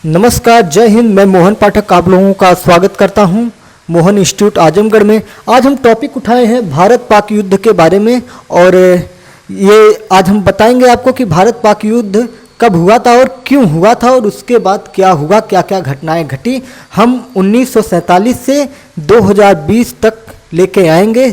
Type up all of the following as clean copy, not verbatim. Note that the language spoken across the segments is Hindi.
नमस्कार, जय हिंद। मैं मोहन पाठक आप लोगों का स्वागत करता हूं मोहन इंस्टीट्यूट आजमगढ़ में। आज हम टॉपिक उठाए हैं भारत पाक युद्ध के बारे में और ये आज हम बताएंगे आपको कि भारत पाक युद्ध कब हुआ था और क्यों हुआ था और उसके बाद क्या हुआ, क्या क्या घटनाएं घटी। हम 1947 से 2020 तक लेके आएंगे,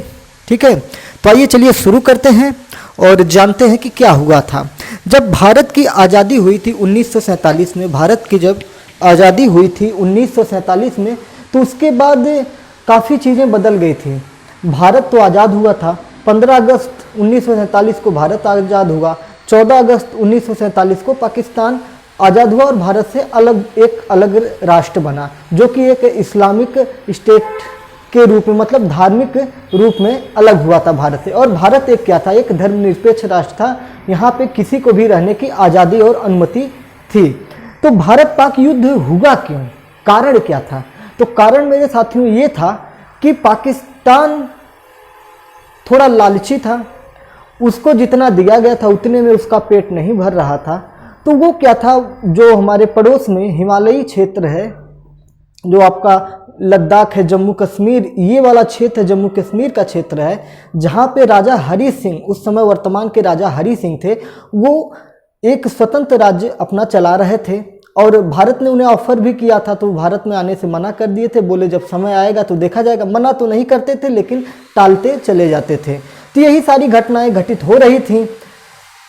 ठीक है। तो आइए चलिए शुरू करते हैं और जानते हैं कि क्या हुआ था। जब भारत की आज़ादी हुई थी 1947 में, भारत की जब आज़ादी हुई थी 1947 में, तो उसके बाद काफ़ी चीज़ें बदल गई थी। भारत तो आज़ाद हुआ था, 15 अगस्त 1947 को भारत आज़ाद हुआ, 14 अगस्त 1947 को पाकिस्तान आज़ाद हुआ और भारत से एक अलग राष्ट्र बना, जो कि एक इस्लामिक स्टेट के रूप में, मतलब धार्मिक रूप में अलग हुआ था भारत से। और भारत एक क्या था, एक धर्मनिरपेक्ष राष्ट्र था। यहाँ पे किसी को भी रहने की आज़ादी और अनुमति थी। तो भारत पाक युद्ध हुआ क्यों, कारण क्या था? तो कारण मेरे साथियों ये था कि पाकिस्तान थोड़ा लालची था, उसको जितना दिया गया था उतने में उसका पेट नहीं भर रहा था। तो वो क्या था, जो हमारे पड़ोस में हिमालयी क्षेत्र है, जो आपका लद्दाख है, जम्मू कश्मीर, ये वाला क्षेत्र जम्मू कश्मीर का क्षेत्र है, जहाँ पे राजा हरि सिंह, उस समय वर्तमान के राजा हरि सिंह थे, वो एक स्वतंत्र राज्य अपना चला रहे थे। और भारत ने उन्हें ऑफर भी किया था, तो भारत में आने से मना कर दिए थे। बोले जब समय आएगा तो देखा जाएगा। मना तो नहीं करते थे, लेकिन टालते चले जाते थे। तो यही सारी घटनाएं घटित हो रही थी।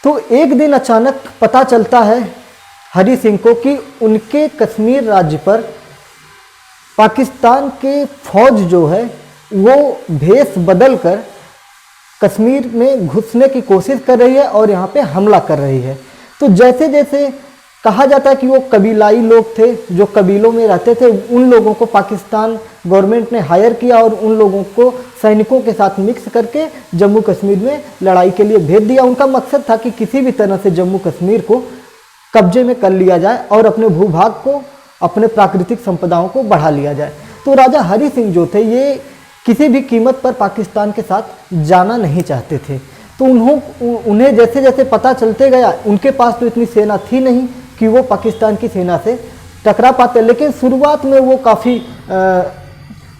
तो एक दिन अचानक पता चलता है हरि सिंह को कि उनके कश्मीर राज्य पर पाकिस्तान के फौज जो है वो भेष बदल कर कश्मीर में घुसने की कोशिश कर रही है और यहाँ पे हमला कर रही है। तो जैसे जैसे कहा जाता है कि वो कबीलाई लोग थे, जो कबीलों में रहते थे, उन लोगों को पाकिस्तान गवर्नमेंट ने हायर किया और उन लोगों को सैनिकों के साथ मिक्स करके जम्मू कश्मीर में लड़ाई के लिए भेज दिया। उनका मकसद था कि किसी भी तरह से जम्मू कश्मीर को कब्जे में कर लिया जाए और अपने भूभाग को, अपने प्राकृतिक संपदाओं को बढ़ा लिया जाए। तो राजा हरि सिंह जो थे, ये किसी भी कीमत पर पाकिस्तान के साथ जाना नहीं चाहते थे। तो उन्हें जैसे जैसे पता चलते गया, उनके पास तो इतनी सेना थी नहीं कि वो पाकिस्तान की सेना से टकरा पाते, लेकिन शुरुआत में वो काफ़ी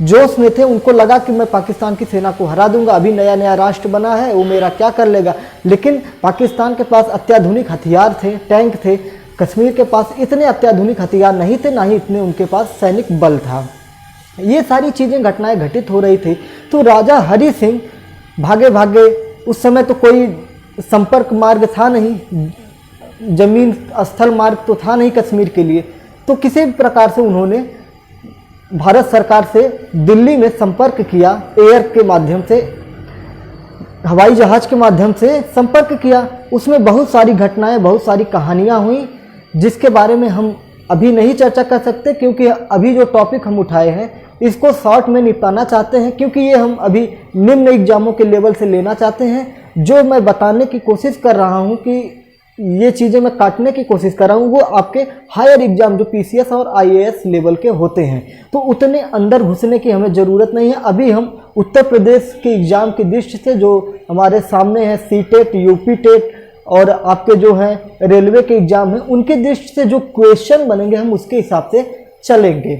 जोश में थे। उनको लगा कि मैं पाकिस्तान की सेना को हरा दूंगा, अभी नया नया राष्ट्र बना है, वो मेरा क्या कर लेगा। लेकिन पाकिस्तान के पास अत्याधुनिक हथियार थे, टैंक थे। कश्मीर के पास इतने अत्याधुनिक हथियार नहीं थे, ना ही इतने उनके पास सैनिक बल था। ये सारी चीज़ें, घटनाएं घटित हो रही थी। तो राजा हरि सिंह भागे भागे, उस समय तो कोई संपर्क मार्ग था नहीं, जमीन स्थल मार्ग तो था नहीं कश्मीर के लिए। तो किसी भी प्रकार से उन्होंने भारत सरकार से दिल्ली में संपर्क किया, एयर के माध्यम से, हवाई जहाज़ के माध्यम से संपर्क किया। उसमें बहुत सारी घटनाएं, बहुत सारी कहानियां हुई, जिसके बारे में हम अभी नहीं चर्चा कर सकते, क्योंकि अभी जो टॉपिक हम उठाए हैं इसको शॉर्ट में निपटाना चाहते हैं, क्योंकि ये हम अभी निम्न एग्जामों के लेवल से लेना चाहते हैं। जो मैं बताने की कोशिश कर रहा हूँ कि ये चीज़ें मैं काटने की कोशिश कर रहा हूँ, वो आपके हायर एग्जाम जो पीसीएस और आईएएस लेवल के होते हैं, तो उतने अंदर घुसने की हमें ज़रूरत नहीं है। अभी हम उत्तर प्रदेश के एग्ज़ाम की दृष्टि से, जो हमारे सामने है सीटेट, यूपी टेट और आपके जो हैं रेलवे के एग्ज़ाम हैं, उनकी दृष्टि से जो क्वेश्चन बनेंगे हम उसके हिसाब से चलेंगे।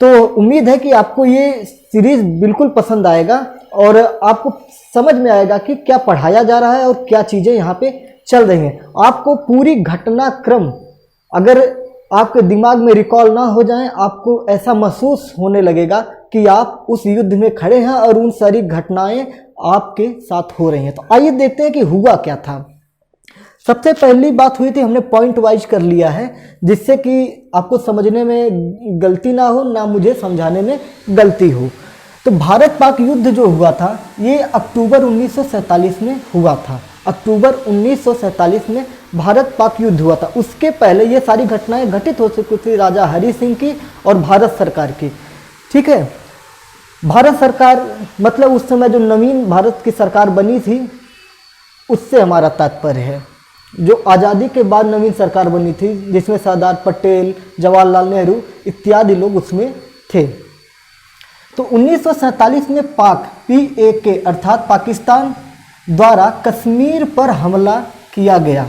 तो उम्मीद है कि आपको ये सीरीज़ बिल्कुल पसंद आएगा और आपको समझ में आएगा कि क्या पढ़ाया जा रहा है और क्या चीज़ें यहाँ पे चल रही हैं। आपको पूरी घटनाक्रम अगर आपके दिमाग में रिकॉल ना हो जाए, आपको ऐसा महसूस होने लगेगा कि आप उस युद्ध में खड़े हैं और उन सारी घटनाएं आपके साथ हो रही हैं। तो आइए देखते हैं कि हुआ क्या था। सबसे पहली बात हुई थी, हमने पॉइंट वाइज कर लिया है, जिससे कि आपको समझने में गलती ना हो, ना मुझे समझाने में गलती हो। तो भारत पाक युद्ध जो हुआ था, ये अक्टूबर 1947 में हुआ था। अक्टूबर 1947 में भारत पाक युद्ध हुआ था। उसके पहले ये सारी घटनाएं घटित हो चुकी थी राजा हरि सिंह की और भारत सरकार की, ठीक है। भारत सरकार मतलब उस समय जो नवीन भारत की सरकार बनी थी, उससे हमारा तात्पर्य है। जो आज़ादी के बाद नवीन सरकार बनी थी, जिसमें सरदार पटेल, जवाहरलाल नेहरू इत्यादि लोग उसमें थे। तो 1947 में पाक, PAK अर्थात पाकिस्तान द्वारा कश्मीर पर हमला किया गया।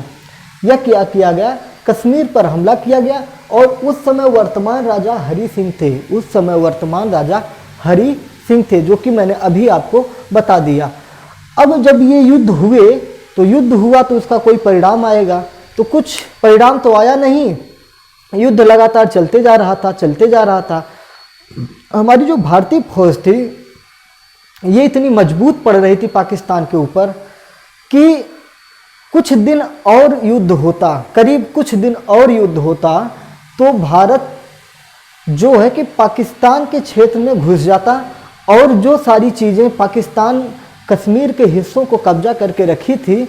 यह क्या किया गया कश्मीर पर हमला किया गया और उस समय वर्तमान राजा हरि सिंह थे। उस समय वर्तमान राजा हरि सिंह थे, जो कि मैंने अभी आपको बता दिया। अब जब ये युद्ध हुए तो युद्ध हुआ तो उसका कोई परिणाम आएगा, तो कुछ परिणाम तो आया नहीं। युद्ध लगातार चलते जा रहा था। हमारी जो भारतीय फौज थी ये इतनी मजबूत पड़ रही थी पाकिस्तान के ऊपर कि कुछ दिन और युद्ध होता, करीब कुछ दिन और युद्ध होता तो भारत जो है कि पाकिस्तान के क्षेत्र में घुस जाता और जो सारी चीज़ें पाकिस्तान कश्मीर के हिस्सों को कब्जा करके रखी थी,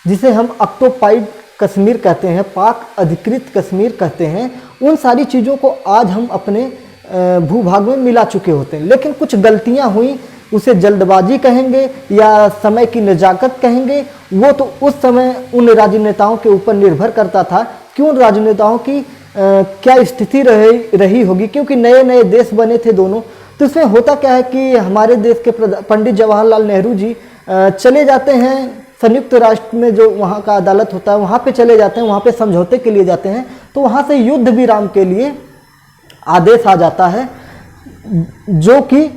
जिसे हम ऑक्टोपाइड कश्मीर कहते हैं, पाक अधिकृत कश्मीर कहते हैं, उन सारी चीज़ों को आज हम अपने भूभाग में मिला चुके होते हैं। लेकिन कुछ गलतियां हुई, उसे जल्दबाजी कहेंगे या समय की नजाकत कहेंगे, वो तो उस समय उन राजनेताओं के ऊपर निर्भर करता था कि उन राजनेताओं की क्या स्थिति रही होगी, क्योंकि नए नए देश बने थे दोनों। तो इसमें होता क्या है कि हमारे देश के पंडित जवाहरलाल नेहरू जी चले जाते हैं संयुक्त राष्ट्र में, जो वहाँ का अदालत होता है वहाँ पे चले जाते हैं, वहाँ पे समझौते के लिए जाते हैं। तो वहाँ से युद्ध विराम के लिए आदेश आ जाता है, जो कि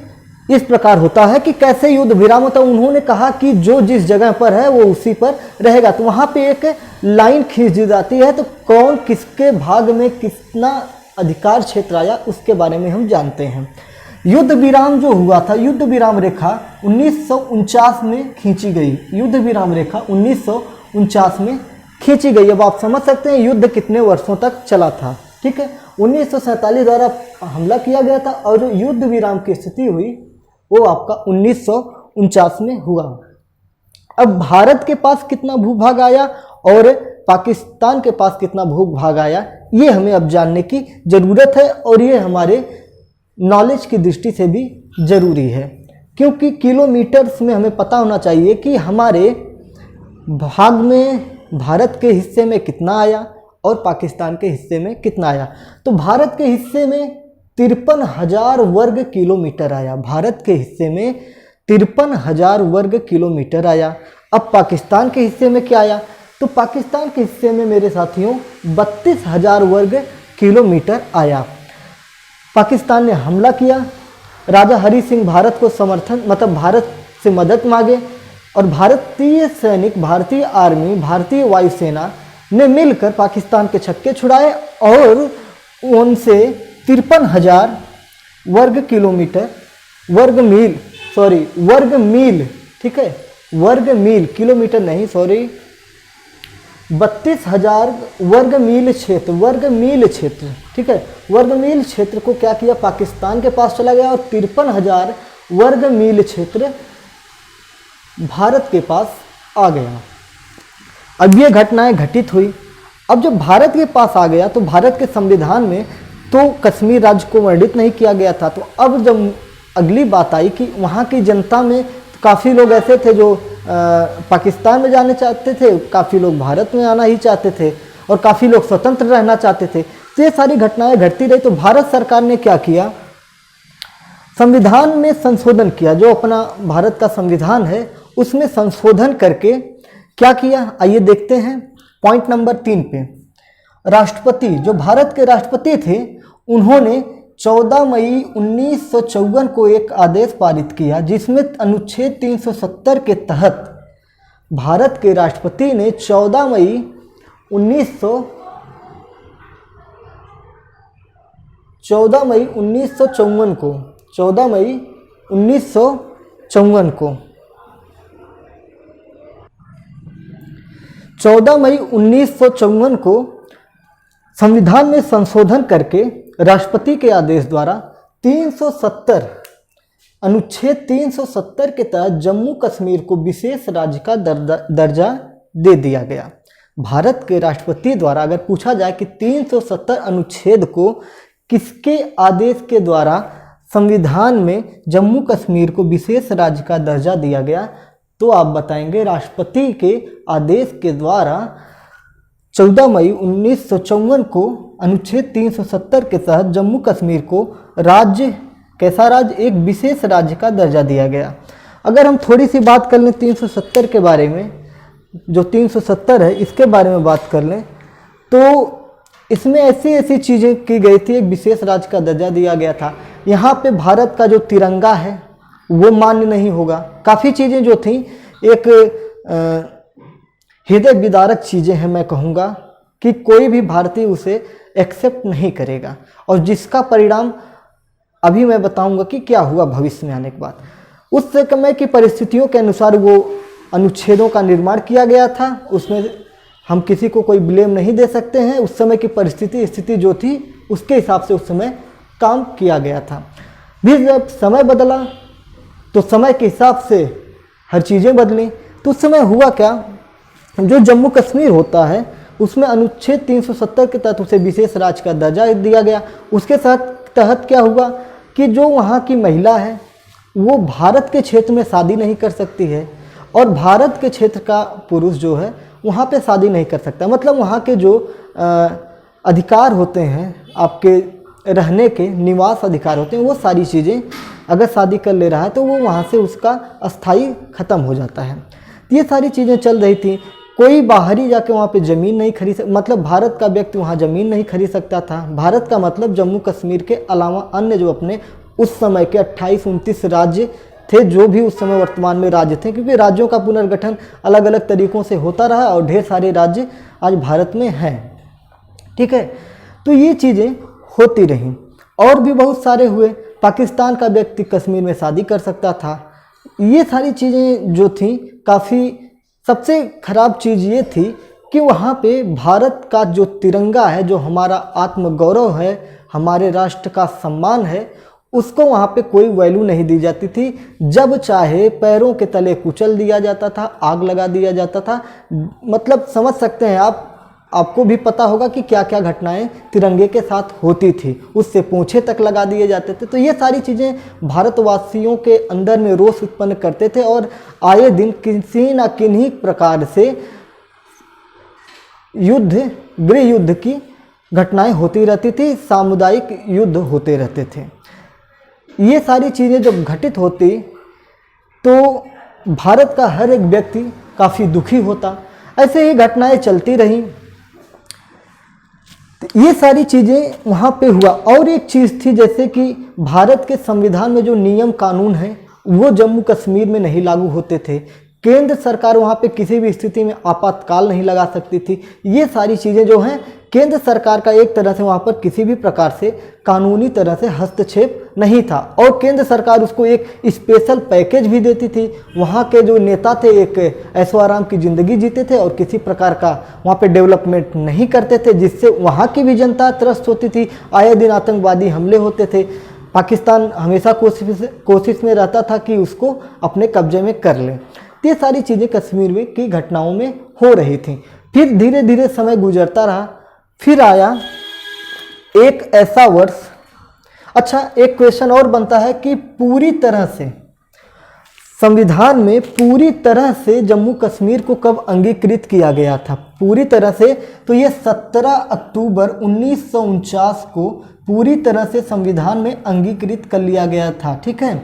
इस प्रकार होता है कि कैसे युद्ध विराम होता है। उन्होंने कहा कि जो जिस जगह पर है वो उसी पर रहेगा। तो वहाँ पे एक लाइन खींच दी जाती है, तो कौन किसके भाग में कितना अधिकार क्षेत्र आया उसके बारे में हम जानते हैं। युद्ध विराम जो हुआ था, युद्ध विराम रेखा 1949 में खींची गई। युद्ध विराम रेखा 1949 में खींची गई। अब आप समझ सकते हैं युद्ध कितने वर्षों तक चला था। ठीक है, 1947 द्वारा हमला किया गया था और जो युद्ध विराम की स्थिति हुई वो आपका 1949 में हुआ। अब भारत के पास कितना भूभाग आया और पाकिस्तान के पास कितना भूभाग आया, ये हमें अब जानने की ज़रूरत है और ये हमारे नॉलेज की दृष्टि से भी ज़रूरी है, क्योंकि किलोमीटर्स में हमें पता होना चाहिए कि हमारे भाग में भारत के हिस्से में कितना आया और पाकिस्तान के हिस्से में कितना आया। तो भारत के हिस्से में 53,000 वर्ग किलोमीटर आया। भारत के हिस्से में 53,000 वर्ग किलोमीटर आया। अब पाकिस्तान के हिस्से में क्या आया, तो पाकिस्तान के हिस्से में मेरे साथियों 32,000 वर्ग किलोमीटर आया। पाकिस्तान ने हमला किया, राजा हरि सिंह भारत को समर्थन मतलब भारत से मदद मांगे और भारतीय सैनिक, भारतीय आर्मी, भारतीय वायुसेना ने मिलकर पाकिस्तान के छक्के छुड़ाए और उनसे 53,000 वर्ग किलोमीटर, वर्ग मील, ठीक है, वर्ग मील, किलोमीटर नहीं, सॉरी, 32,000 वर्ग मील क्षेत्र, ठीक है, वर्ग मील क्षेत्र को क्या किया, पाकिस्तान के पास चला गया और 53,000 वर्ग मील क्षेत्र भारत के पास आ गया। अब ये घटनाएं घटित हुई। अब जब भारत के पास आ गया तो भारत के संविधान में तो कश्मीर राज्य को वर्णित नहीं किया गया था। तो अब जब अगली बात आई कि वहाँ की जनता में काफ़ी लोग ऐसे थे जो पाकिस्तान में जाना चाहते थे, काफ़ी लोग भारत में आना ही चाहते थे और काफ़ी लोग स्वतंत्र रहना चाहते थे। तो ये सारी घटनाएं घटती रही। तो भारत सरकार ने क्या किया, संविधान में संशोधन किया। जो अपना भारत का संविधान है उसमें संशोधन करके क्या किया, आइए देखते हैं। पॉइंट नंबर 3 पे, राष्ट्रपति, जो भारत के राष्ट्रपति थे, उन्होंने 14 मई 1954 को एक आदेश पारित किया जिसमें अनुच्छेद 370 के तहत भारत के राष्ट्रपति ने 14 मई 1954 को संविधान में संशोधन करके राष्ट्रपति के आदेश द्वारा 370 अनुच्छेद 370 के तहत जम्मू कश्मीर को विशेष राज्य का दर्जा दे दिया गया। भारत के राष्ट्रपति द्वारा अगर पूछा जाए कि 370 अनुच्छेद को किसके आदेश के द्वारा संविधान में जम्मू कश्मीर को विशेष राज्य का दर्जा दिया गया, तो आप बताएंगे राष्ट्रपति के आदेश के द्वारा 14 मई 1954 को अनुच्छेद 370 के तहत जम्मू कश्मीर को राज्य, कैसा राज्य, एक विशेष राज्य का दर्जा दिया गया। अगर हम थोड़ी सी बात कर लें 370 के बारे में, जो 370 है इसके बारे में बात कर लें, तो इसमें ऐसी ऐसी चीज़ें की गई थी, एक विशेष राज्य का दर्जा दिया गया था। यहाँ पे भारत का जो तिरंगा है वो मान्य नहीं होगा। काफ़ी चीज़ें जो थी, एक हृदय विदारक चीज़ें हैं, मैं कहूँगा कि कोई भी भारतीय उसे एक्सेप्ट नहीं करेगा, और जिसका परिणाम अभी मैं बताऊंगा कि क्या हुआ भविष्य में आने के बाद। उस समय की परिस्थितियों के अनुसार वो अनुच्छेदों का निर्माण किया गया था, उसमें हम किसी को कोई ब्लेम नहीं दे सकते हैं। उस समय की परिस्थिति स्थिति जो थी उसके हिसाब से उस समय काम किया गया था। फिर जब समय बदला तो समय के हिसाब से हर चीज़ें बदली। तो उस समय हुआ क्या, जो जम्मू कश्मीर होता है उसमें अनुच्छेद 370 के तहत उसे विशेष राज्य का दर्जा दिया गया। उसके तहत क्या हुआ कि जो वहाँ की महिला है वो भारत के क्षेत्र में शादी नहीं कर सकती है, और भारत के क्षेत्र का पुरुष जो है वहाँ पे शादी नहीं कर सकता। मतलब वहाँ के जो अधिकार होते हैं, आपके रहने के निवास अधिकार होते हैं, वो सारी चीज़ें अगर शादी कर ले रहा है तो वो वहाँ से उसका अस्थाई ख़त्म हो जाता है। ये सारी चीज़ें चल रही थी। कोई बाहरी जाके वहाँ पे ज़मीन नहीं खरीद, मतलब भारत का व्यक्ति वहाँ ज़मीन नहीं खरीद सकता था। भारत का मतलब जम्मू कश्मीर के अलावा अन्य जो अपने उस समय के 28-29 राज्य थे, जो भी उस समय वर्तमान में राज्य थे, क्योंकि राज्यों का पुनर्गठन अलग अलग तरीक़ों से होता रहा और ढेर सारे राज्य आज भारत में हैं। ठीक है, तो ये चीज़ें होती रहीं और भी बहुत सारे हुए। पाकिस्तान का व्यक्ति कश्मीर में शादी कर सकता था। ये सारी चीज़ें जो थी, काफ़ी सबसे ख़राब चीज़ ये थी कि वहाँ पे भारत का जो तिरंगा है, जो हमारा आत्मगौरव है, हमारे राष्ट्र का सम्मान है, उसको वहाँ पे कोई वैल्यू नहीं दी जाती थी। जब चाहे पैरों के तले कुचल दिया जाता था, आग लगा दिया जाता था। मतलब समझ सकते हैं आप, आपको भी पता होगा कि क्या क्या घटनाएं तिरंगे के साथ होती थी। उससे पूंछे तक लगा दिए जाते थे। तो ये सारी चीज़ें भारतवासियों के अंदर में रोष उत्पन्न करते थे, और आए दिन किसी न किन्हीं प्रकार से युद्ध, गृह युद्ध की घटनाएं होती रहती थी, सामुदायिक युद्ध होते रहते थे। ये सारी चीज़ें जब घटित होती तो भारत का हर एक व्यक्ति काफ़ी दुखी होता। ऐसे ही घटनाएं चलती रहीं। ये सारी चीज़ें वहाँ पे हुआ। और एक चीज़ थी, जैसे कि भारत के संविधान में जो नियम कानून हैं वो जम्मू कश्मीर में नहीं लागू होते थे। केंद्र सरकार वहाँ पे किसी भी स्थिति में आपातकाल नहीं लगा सकती थी। ये सारी चीज़ें जो हैं, केंद्र सरकार का एक तरह से वहाँ पर किसी भी प्रकार से कानूनी तरह से हस्तक्षेप नहीं था, और केंद्र सरकार उसको एक स्पेशल पैकेज भी देती थी। वहाँ के जो नेता थे एक ऐशो आराम की ज़िंदगी जीते थे और किसी प्रकार का वहाँ पे डेवलपमेंट नहीं करते थे, जिससे वहाँ की भी जनता त्रस्त होती थी। आए दिन आतंकवादी हमले होते थे। पाकिस्तान हमेशा कोशिश में रहता था कि उसको अपने कब्जे में कर ले। ये सारी चीज़ें कश्मीर में की घटनाओं में हो रही थी। फिर धीरे धीरे समय गुजरता रहा। फिर आया एक ऐसा वर्ष। अच्छा, एक क्वेश्चन और बनता है कि पूरी तरह से संविधान में पूरी तरह से जम्मू कश्मीर को कब अंगीकृत किया गया था? पूरी तरह से तो ये 17 अक्टूबर 1949 को पूरी तरह से संविधान में अंगीकृत कर लिया गया था। ठीक है,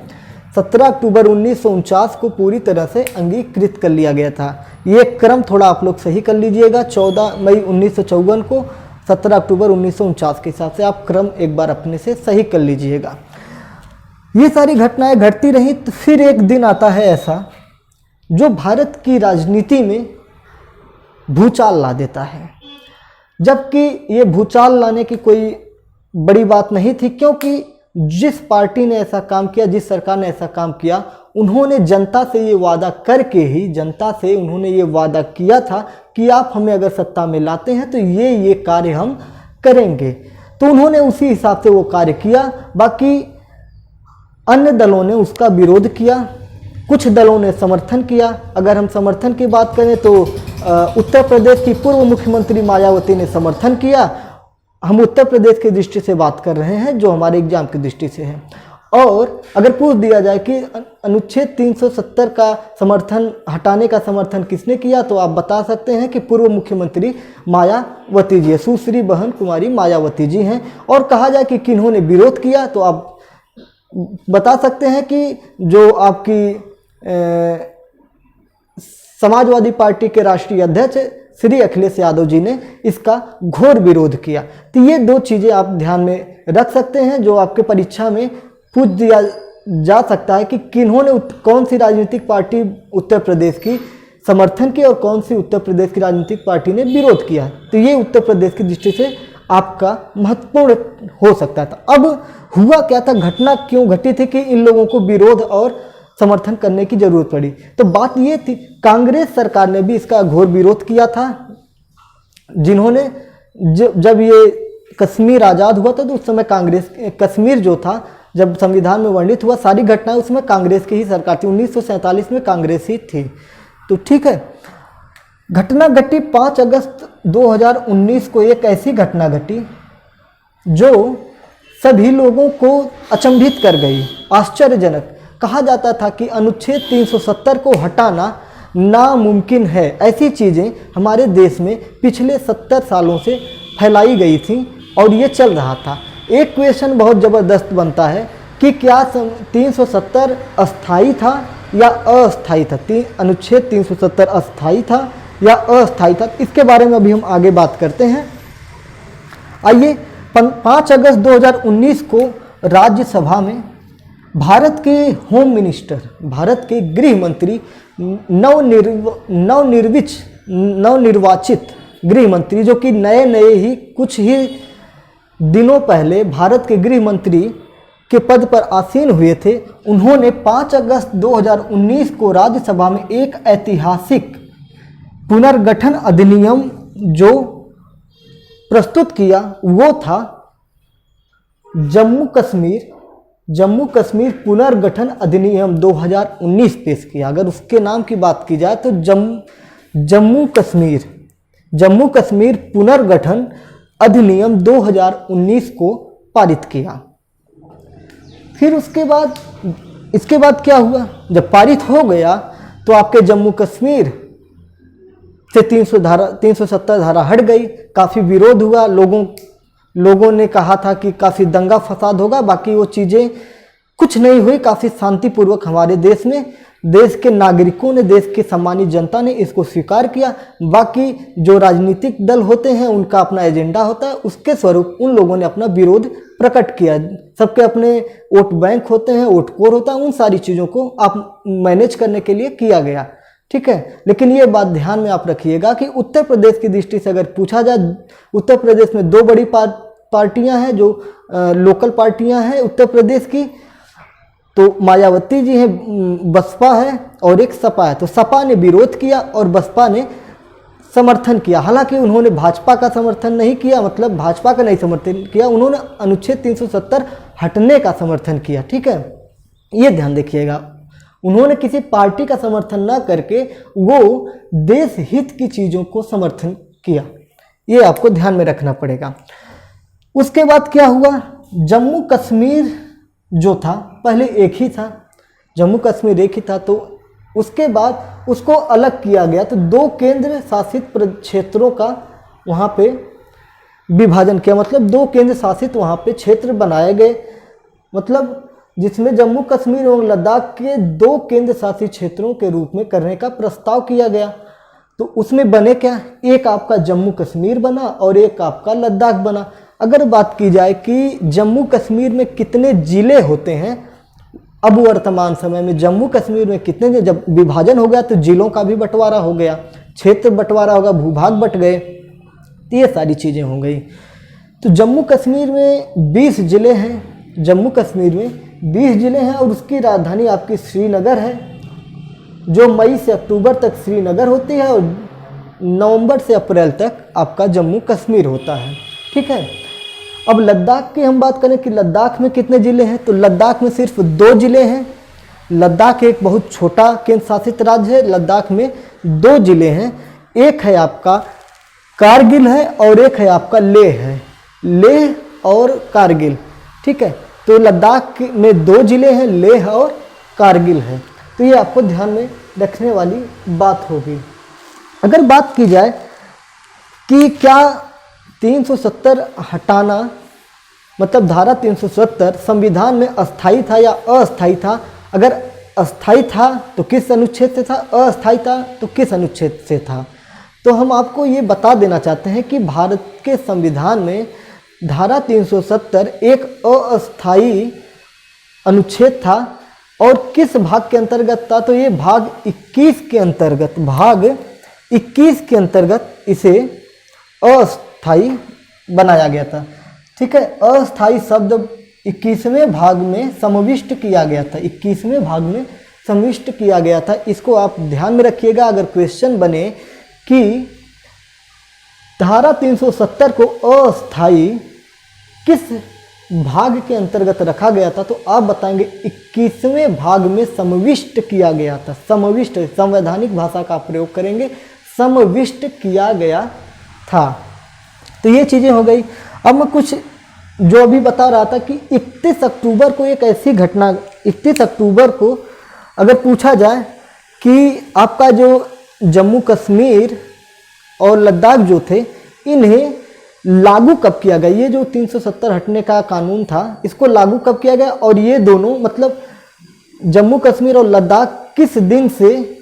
17 अक्टूबर 1949 को पूरी तरह से अंगीकृत कर लिया गया था। ये क्रम थोड़ा आप लोग सही कर लीजिएगा। 14 मई 1954 को 17 अक्टूबर 1949 के हिसाब से आप क्रम एक बार अपने से सही कर लीजिएगा। ये सारी घटनाएं घटती रहीं। तो फिर एक दिन आता है ऐसा जो भारत की राजनीति में भूचाल ला देता है, जबकि ये भूचाल लाने की कोई बड़ी बात नहीं थी, क्योंकि जिस पार्टी ने ऐसा काम किया, जिस सरकार ने ऐसा काम किया, उन्होंने जनता से ये वादा करके ही, जनता से उन्होंने ये वादा किया था कि आप हमें अगर सत्ता में लाते हैं तो ये कार्य हम करेंगे। तो उन्होंने उसी हिसाब से वो कार्य किया। बाकी अन्य दलों ने उसका विरोध किया, कुछ दलों ने समर्थन किया। अगर हम समर्थन की बात करें तो उत्तर प्रदेश की पूर्व मुख्यमंत्री मायावती ने समर्थन किया। हम उत्तर प्रदेश की दृष्टि से बात कर रहे हैं, जो हमारे एग्जाम की दृष्टि से है। और अगर पूछ दिया जाए कि अनुच्छेद 370 का समर्थन, हटाने का समर्थन किसने किया, तो आप बता सकते हैं कि पूर्व मुख्यमंत्री मायावती जी है, सुश्री बहन कुमारी मायावती जी हैं। और कहा जाए कि किन्होंने विरोध किया, तो आप बता सकते हैं कि जो आपकी समाजवादी पार्टी के राष्ट्रीय अध्यक्ष श्री अखिलेश यादव जी ने इसका घोर विरोध किया। तो ये दो चीज़ें आप ध्यान में रख सकते हैं जो आपके परीक्षा में पूछ दिया जा सकता है कि किन्होंने कौन सी राजनीतिक पार्टी उत्तर प्रदेश की समर्थन की और कौन सी उत्तर प्रदेश की राजनीतिक पार्टी ने विरोध किया। तो ये उत्तर प्रदेश की दृष्टि से आपका महत्वपूर्ण हो सकता था। अब हुआ क्या था, घटना क्यों घटी थी कि इन लोगों को विरोध और समर्थन करने की जरूरत पड़ी। तो बात ये थी, कांग्रेस सरकार ने भी इसका घोर विरोध किया था, जिन्होंने जब ये कश्मीर आज़ाद हुआ था तो उस समय कांग्रेस, कश्मीर जो था जब संविधान में वर्णित हुआ सारी घटनाएं उसमें कांग्रेस की ही सरकार थी, 1947 में कांग्रेस ही थी। तो ठीक है, घटना घटी 5 अगस्त 2019 को। एक ऐसी घटना घटी जो सभी लोगों को अचंभित कर गई, आश्चर्यजनक। कहा जाता था कि अनुच्छेद 370 को हटाना नामुमकिन है। ऐसी चीज़ें हमारे देश में पिछले 70 सालों से फैलाई गई थी और ये चल रहा था। एक क्वेश्चन बहुत ज़बरदस्त बनता है कि क्या 370 अस्थाई था या अस्थाई था, अनुच्छेद 370 अस्थाई था या अस्थाई था। इसके बारे में अभी हम आगे बात करते हैं। आइए, 5 अगस्त 2019 को राज्यसभा में भारत के होम मिनिस्टर, भारत के गृह मंत्री, नवनिर्वाचित गृह मंत्री जो कि नए ही कुछ ही दिनों पहले भारत के गृह मंत्री के पद पर आसीन हुए थे, उन्होंने 5 अगस्त 2019 को राज्यसभा में एक ऐतिहासिक पुनर्गठन अधिनियम जो प्रस्तुत किया वो था जम्मू कश्मीर पुनर्गठन अधिनियम 2019 पेश किया। अगर उसके नाम की बात की जाए तो जम्मू कश्मीर पुनर्गठन अधिनियम 2019 को पारित किया। फिर इसके बाद क्या हुआ, जब पारित हो गया तो आपके जम्मू कश्मीर से 370 धारा हट गई। काफ़ी विरोध हुआ, लोगों ने कहा था कि काफ़ी दंगा फसाद होगा, बाकी वो चीज़ें कुछ नहीं हुई। काफ़ी शांतिपूर्वक हमारे देश में देश के नागरिकों ने, देश की सम्मानित जनता ने इसको स्वीकार किया। बाकी जो राजनीतिक दल होते हैं उनका अपना एजेंडा होता है, उसके स्वरूप उन लोगों ने अपना विरोध प्रकट किया। सबके अपने वोट बैंक होते हैं, वोट कोर होता है, उन सारी चीज़ों को आप मैनेज करने के लिए किया गया, ठीक है। लेकिन ये बात ध्यान में आप रखिएगा कि उत्तर प्रदेश की दृष्टि से अगर पूछा जाए, उत्तर प्रदेश में 2 बड़ी पार्टियां हैं जो लोकल पार्टियां हैं उत्तर प्रदेश की। तो मायावती जी हैं, बसपा है और एक सपा है। तो सपा ने विरोध किया और बसपा ने समर्थन किया। हालांकि उन्होंने भाजपा का समर्थन नहीं किया, मतलब भाजपा का नहीं समर्थन किया, उन्होंने अनुच्छेद 370 हटने का समर्थन किया, ठीक है। ये ध्यान देखिएगा, उन्होंने किसी पार्टी का समर्थन न करके वो देश हित की चीज़ों को समर्थन किया। ये आपको ध्यान में रखना पड़ेगा। उसके बाद क्या हुआ, जम्मू कश्मीर जो था पहले एक ही था, जम्मू कश्मीर एक ही था, तो उसके बाद उसको अलग किया गया। तो 2 केंद्र शासित क्षेत्रों का वहाँ पे विभाजन किया, मतलब 2 केंद्र शासित वहाँ पे क्षेत्र बनाए गए, मतलब जिसमें जम्मू कश्मीर और लद्दाख के 2 केंद्र शासित क्षेत्रों के रूप में करने का प्रस्ताव किया गया। तो उसमें बने क्या, एक आपका जम्मू कश्मीर बना और एक आपका लद्दाख बना। अगर बात की जाए कि जम्मू कश्मीर में कितने ज़िले होते हैं, अब वर्तमान समय में जम्मू कश्मीर में कितने, जब विभाजन हो गया तो जिलों का भी बंटवारा हो गया, क्षेत्र बंटवारा होगा, भूभाग बट गए, तो ये सारी चीज़ें हो गई। तो जम्मू कश्मीर में 20 ज़िले हैं, जम्मू कश्मीर में 20 ज़िले हैं और उसकी राजधानी आपकी श्रीनगर है, जो मई से अक्टूबर तक श्रीनगर होती है और नवंबर से अप्रैल तक आपका जम्मू कश्मीर होता है, ठीक है। अब लद्दाख की हम बात करें कि लद्दाख में कितने ज़िले हैं, तो लद्दाख में सिर्फ 2 ज़िले हैं। लद्दाख एक बहुत छोटा केंद्र शासित राज्य है, लद्दाख में 2 ज़िले हैं, एक है आपका कारगिल है और एक है आपका लेह है, लेह और कारगिल, ठीक है। तो लद्दाख में 2 ज़िले हैं, लेह और कारगिल है। तो ये आपको ध्यान में रखने वाली बात होगी। अगर बात की जाए कि क्या 370 हटाना, मतलब धारा 370 संविधान में अस्थाई था या अस्थाई था, अगर अस्थाई था तो किस अनुच्छेद से था, अस्थाई था तो किस अनुच्छेद से था। तो हम आपको ये बता देना चाहते हैं कि भारत के संविधान में धारा 370 एक अस्थायी अनुच्छेद था और किस भाग के अंतर्गत था, तो ये भाग 21 के अंतर्गत इसे अस्थायी बनाया गया था। ठीक है, अस्थायी शब्द 21वें भाग में समाविष्ट किया गया था, 21वें भाग में समाविष्ट किया गया था। इसको आप ध्यान में रखिएगा। अगर क्वेश्चन बने कि धारा 370 को अस्थायी किस भाग के अंतर्गत रखा गया था, तो आप बताएंगे 21वें भाग में समाविष्ट किया गया था। समाविष्ट, संवैधानिक भाषा का प्रयोग करेंगे, समाविष्ट किया गया था। तो ये चीज़ें हो गई। अब मैं कुछ जो अभी बता रहा था कि 31 अक्टूबर को एक ऐसी घटना, 31 अक्टूबर को अगर पूछा जाए कि आपका जो जम्मू कश्मीर और लद्दाख जो थे, इन्हें लागू कब किया गया, ये जो 370 हटने का कानून था, इसको लागू कब किया गया, और ये दोनों मतलब जम्मू कश्मीर और लद्दाख किस दिन से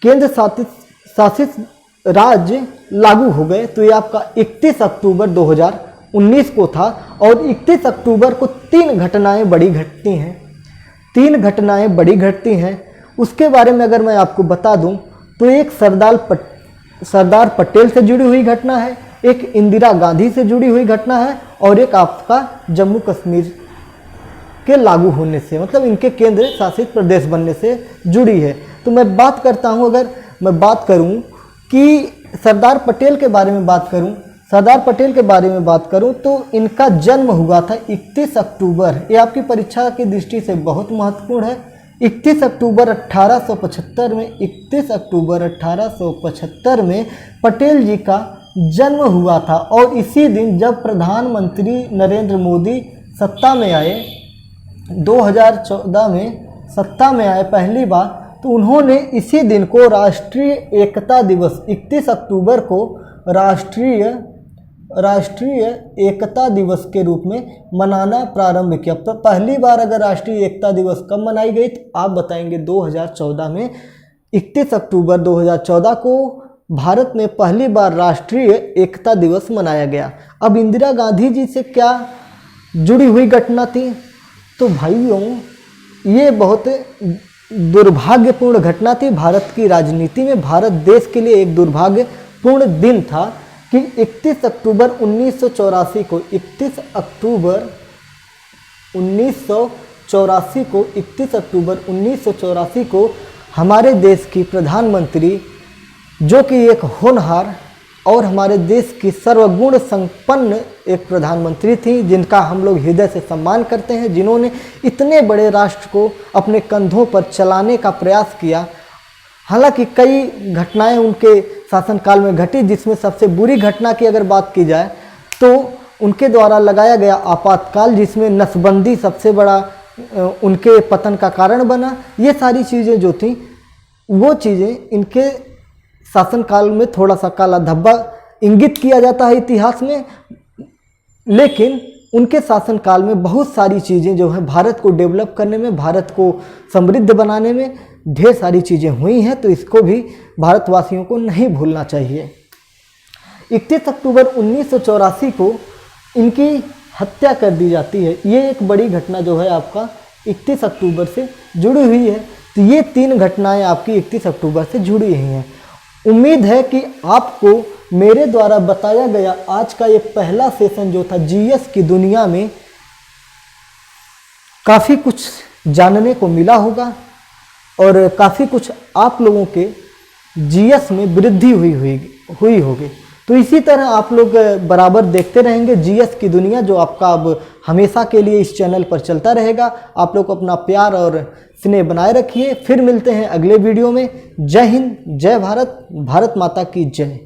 केंद्र शासित राज्य लागू हो गए, तो ये आपका 31 अक्टूबर 2019 को था। और 31 अक्टूबर को 3 घटनाएं बड़ी घटती हैं। उसके बारे में अगर मैं आपको बता दूं तो एक सरदार पटेल से जुड़ी हुई घटना है, एक इंदिरा गांधी से जुड़ी हुई घटना है, और एक आपका जम्मू कश्मीर के लागू होने से, मतलब इनके केंद्र शासित प्रदेश बनने से जुड़ी है। तो मैं बात करता हूं, अगर मैं बात करूं कि सरदार पटेल के बारे में बात करूं तो इनका जन्म हुआ था 31 अक्टूबर। ये आपकी परीक्षा की दृष्टि से बहुत महत्वपूर्ण है। 31 अक्टूबर 1875 में पटेल जी का जन्म हुआ था। और इसी दिन जब प्रधानमंत्री नरेंद्र मोदी सत्ता में आए, 2014 में सत्ता में आए पहली बार, तो उन्होंने इसी दिन को राष्ट्रीय एकता दिवस, 31 अक्टूबर को राष्ट्रीय एकता दिवस के रूप में मनाना प्रारंभ किया। तो पहली बार अगर राष्ट्रीय एकता दिवस कब मनाई गई, तो आप बताएंगे 2014 में। 31 अक्टूबर 2014 को भारत में पहली बार राष्ट्रीय एकता दिवस मनाया गया। अब इंदिरा गांधी जी से क्या जुड़ी हुई घटना थी, तो भाइयों ये बहुत दुर्भाग्यपूर्ण घटना थी भारत की राजनीति में। भारत देश के लिए एक दुर्भाग्यपूर्ण दिन था कि 31 अक्टूबर 1984 को 31 अक्टूबर 1984 को हमारे देश की प्रधानमंत्री, जो कि एक होनहार और हमारे देश की सर्वगुण संपन्न एक प्रधानमंत्री थी, जिनका हम लोग हृदय से सम्मान करते हैं, जिन्होंने इतने बड़े राष्ट्र को अपने कंधों पर चलाने का प्रयास किया। हालांकि कई घटनाएं उनके शासनकाल में घटी, जिसमें सबसे बुरी घटना की अगर बात की जाए तो उनके द्वारा लगाया गया आपातकाल, जिसमें नसबंदी सबसे बड़ा उनके पतन का कारण बना। ये सारी चीज़ें जो थी, वो चीज़ें इनके शासनकाल में थोड़ा सा काला धब्बा इंगित किया जाता है इतिहास में, लेकिन उनके शासनकाल में बहुत सारी चीज़ें जो है भारत को डेवलप करने में, भारत को समृद्ध बनाने में ढेर सारी चीज़ें हुई हैं। तो इसको भी भारतवासियों को नहीं भूलना चाहिए। 31 अक्टूबर 1984 को इनकी हत्या कर दी जाती है। ये एक बड़ी घटना जो है आपका 31 अक्टूबर से जुड़ी हुई है। तो ये 3 घटनाएं आपकी 31 अक्टूबर से जुड़ी हुई हैं। उम्मीद है कि आपको मेरे द्वारा बताया गया आज का ये पहला सेशन जो था जीएस की दुनिया में काफ़ी कुछ जानने को मिला होगा और काफ़ी कुछ आप लोगों के जीएस में वृद्धि हुई होगी। तो इसी तरह आप लोग बराबर देखते रहेंगे जीएस की दुनिया, जो आपका अब हमेशा के लिए इस चैनल पर चलता रहेगा। आप लोग अपना प्यार और स्नेह बनाए रखिए। फिर मिलते हैं अगले वीडियो में। जय हिंद, जय भारत, भारत माता की जय।